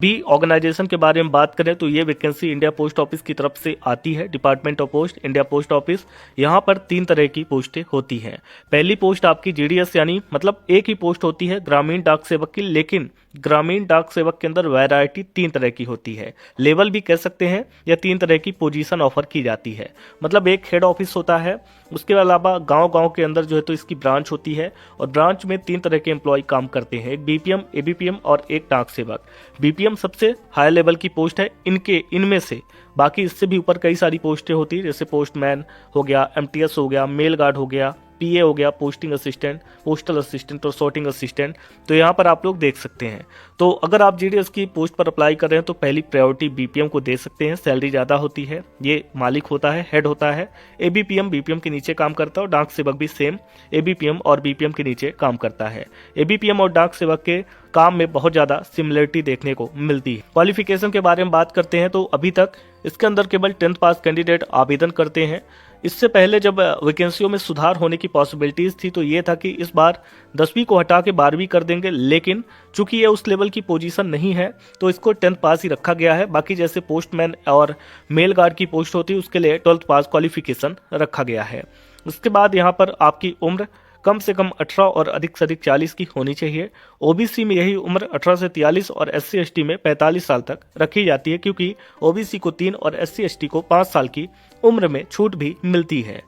भी ऑर्गेनाइजेशन के बारे में बात करें तो ये वैकेंसी इंडिया पोस्ट ऑफिस की तरफ से आती है। Department of post, India post office. यहाँ पर 3 तरह की पोस्टें होती हैं। पहली पोस्ट आपकी जीडीएस यानी मतलब एक ही पोस्ट होती है ग्रामीण डाक सेवक की, लेकिन ग्रामीण डाक सेवक के अंदर वैरायटी 3 तरह की होती है, लेवल भी कह सकते हैं, या 3 तरह की पोजीशन ऑफर की जाती है। मतलब एक हेड ऑफिस होता है, उसके अलावा गांव-गांव के अंदर जो है तो इसकी ब्रांच होती है, और ब्रांच में 3 तरह के एम्प्लॉय काम करते हैं, एक बीपीएम, एबीपीएम और एक डाक सेवक। बीपीएम सबसे हाई लेवल की पोस्ट है इनमें से। बाकी इससे भी ऊपर कई सारी पोस्टें होती है, जैसे पोस्टमैन हो गया, एमटीएस हो गया, मेल गार्ड हो गया, पीए हो गया, पोस्टिंग असिस्टेंट, पोस्टल असिस्टेंट और सॉर्टिंग असिस्टेंट। तो यहाँ पर आप लोग देख सकते हैं। तो अगर आप जीडीएस की पोस्ट पर अप्लाई कर रहे हैं तो पहली प्रायोरिटी बीपीएम को दे सकते हैं, सैलरी ज़्यादा होती है, ये मालिक होता है, हेड होता है। एबीपीएम बीपीएम के नीचे काम करता है, और डाक सेवक भी सेम एबीपीएम और बीपीएम के नीचे काम करता है। एबीपीएम और डाक सेवक के काम में बहुत ज़्यादा सिमिलरिटी देखने को मिलती है। क्वालिफिकेशन के बारे में बात करते हैं तो अभी तक इसके अंदर केवल 10th पास कैंडिडेट आवेदन करते हैं। इससे पहले जब वैकेंसियों में सुधार होने की पॉसिबिलिटीज थी तो ये था कि इस बार 10वीं को हटा के 12वीं कर देंगे, लेकिन चूंकि ये उस लेवल की पोजीशन नहीं है तो इसको 10th पास ही रखा गया है। बाकी जैसे पोस्टमैन और मेल गार्ड की पोस्ट होती है उसके लिए 12th पास क्वालिफिकेशन रखा गया है। उसके बाद यहाँ पर आपकी उम्र कम से कम 18 और अधिक से अधिक 40 की होनी चाहिए। ओबीसी में यही उम्र 18 से 43 और एससी एसटी में 45 साल तक रखी जाती है, क्योंकि ओबीसी को 3 और एससी एसटी को 5 साल की उम्र में छूट भी मिलती है।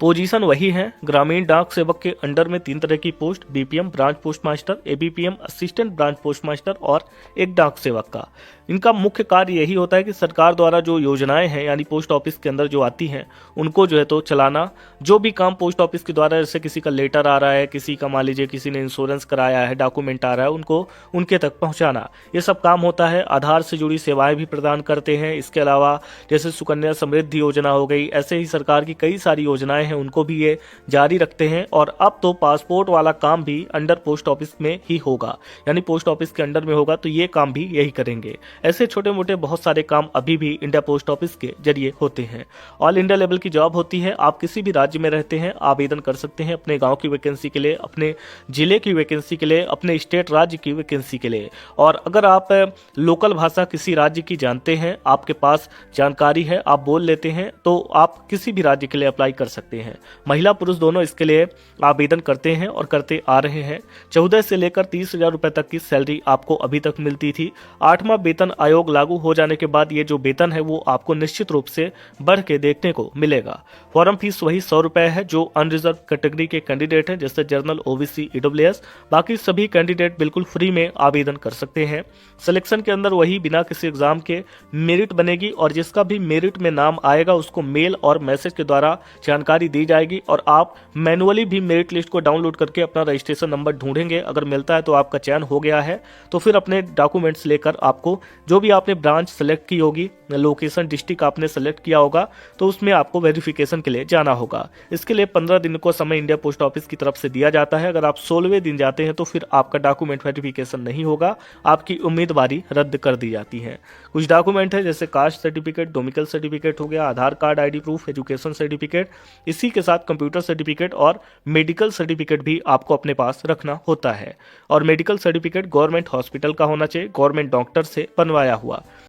पोजीशन वही है। ग्रामीण डाक सेवक के अंडर में 3 तरह की post, BPM branch post master, ABPM assistant branch post master और एक डाक सेवक का। इनका मुख्य कार्य यही होता है कि सरकार द्वारा जो योजनाएं हैं यानी पोस्ट ऑफिस के अंदर जो आती हैं उनको जो है तो चलाना। जो भी काम पोस्ट ऑफिस के द्वारा, जैसे किसी का लेटर आ रहा है, किसी का मान लीजिए किसी ने इंश्योरेंस कराया है, डॉक्यूमेंट आ रहा है, उनको उनके तक पहुंचाना, ये सब काम होता है। आधार से जुड़ी सेवाएं भी प्रदान करते हैं। इसके अलावा जैसे सुकन्या समृद्धि योजना हो गई, ऐसे ही सरकार की कई सारी योजनाएं हैं उनको भी ये जारी रखते हैं। और अब तो पासपोर्ट वाला काम भी अंडर पोस्ट ऑफिस में ही होगा, यानी पोस्ट ऑफिस के अंडर में होगा, तो ये काम भी यही करेंगे। ऐसे छोटे मोटे बहुत सारे काम अभी भी इंडिया पोस्ट ऑफिस के जरिए होते हैं। ऑल इंडिया लेवल की जॉब होती है। आप किसी भी राज्य में रहते हैं आवेदन कर सकते हैं, अपने गांव की वैकेंसी के लिए, अपने जिले की वैकेंसी के लिए, अपने स्टेट राज्य की वैकेंसी के लिए। और अगर आप लोकल भाषा किसी राज्य की जानते हैं, आपके पास जानकारी है, आप बोल लेते हैं, तो आप किसी भी राज्य के लिए अप्लाई कर सकते हैं। महिला पुरुष दोनों इसके लिए आवेदन करते हैं और करते आ रहे हैं। 14 से लेकर 30,000 रुपए तक की सैलरी आपको अभी तक मिलती थी। 8वां वेतन आयोग लागू हो जाने के बाद ये जो वेतन है वो आपको निश्चित रूप से बढ़ के देखने को मिलेगा। फॉर्म फीस वही 100 रुपए है जो अनरिजर्व कैटेगरी के कैंडिडेट हैं, जैसे जनरल, ओबीसी, ईडब्ल्यूएस। बाकी सभी कैंडिडेट बिल्कुल फ्री में आवेदन कर सकते हैं। सिलेक्शन के अंदर वही बिना किसी एग्जाम के मेरिट बनेगी, और जिसका भी मेरिट में नाम आएगा उसको मेल और मैसेज के द्वारा जानकारी दी जाएगी, और आप मैनुअली भी मेरिट लिस्ट को डाउनलोड करके अपना रजिस्ट्रेशन नंबर ढूंढेंगे। अगर मिलता है तो आपका चयन हो गया है, तो फिर अपने डॉक्यूमेंट्स लेकर आपको जो भी आपने ब्रांच सेलेक्ट की होगी, लोकेशन डिस्ट्रिक्ट आपने सेलेक्ट किया होगा, तो उसमें आपको वेरिफिकेशन के लिए जाना होगा। इसके लिए 15 दिन को समय इंडिया पोस्ट ऑफिस की तरफ से दिया जाता है। अगर आप 16वें दिन जाते हैं तो फिर आपका डॉक्यूमेंट वेरिफिकेशन नहीं होगा, आपकी उम्मीदवारी रद्द कर दी जाती है। कुछ डॉक्यूमेंट है जैसे कास्ट सर्टिफिकेट, डोमिकल सर्टिफिकेट हो गया, Aadhaar card, ID proof, education certificate, इसी के साथ कंप्यूटर सर्टिफिकेट और मेडिकल सर्टिफिकेट भी आपको अपने पास रखना होता है। और मेडिकल सर्टिफिकेट गवर्नमेंट हॉस्पिटल का होना चाहिए, गवर्नमेंट डॉक्टर से बनवाया हुआ।